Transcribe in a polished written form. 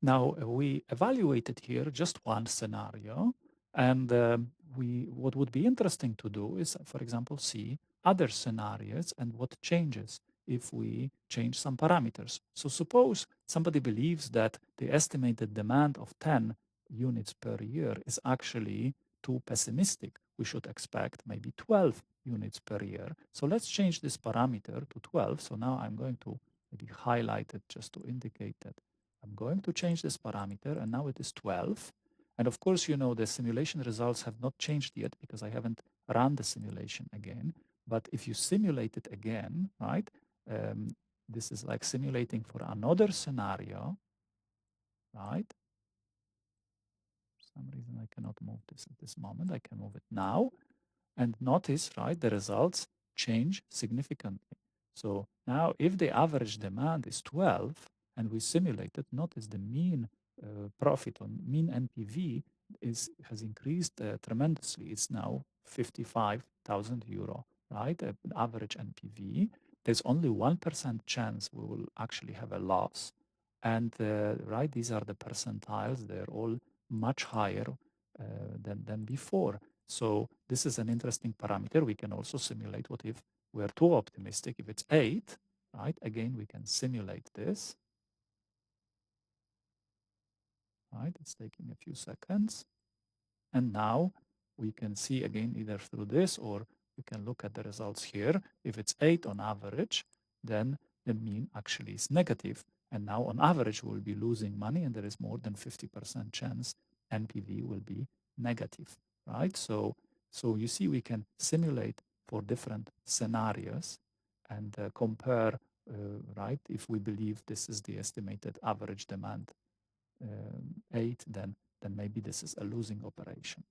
Now we evaluated here just one scenario, and what would be interesting to do is, for example, see other scenarios and what changes if we change some parameters. So suppose somebody believes that the estimated demand of 10 units per year is actually too pessimistic. We should expect maybe 12 units per year. So let's change this parameter to 12. So now I'm going to maybe highlight it just to indicate that I'm going to change this parameter, and now it is 12. And of course, you know, the simulation results have not changed yet because I haven't run the simulation again. But if you simulate it again, right, this is like simulating for another scenario, right? For some reason, I cannot move this at this moment. I can move it now. And notice, right, the results change significantly. So now if the average demand is 12 and we simulate it, notice the mean profit on mean NPV has increased tremendously. It's now 55,000 euro, right? Average NPV. There's only 1% chance we will actually have a loss. And right, these are the percentiles. They're all much higher than before. So this is an interesting parameter. We can also simulate what if we're too optimistic. If it's 8, right? Again, we can simulate this, right? It's taking a few seconds. And now we can see again either through this or we can look at the results here. If it's 8 on average, then the mean actually is negative. And now on average, we'll be losing money and there is more than 50% chance NPV will be negative, right? So you see, we can simulate for different scenarios and compare, right? If we believe this is the estimated average demand 8, then maybe this is a losing operation.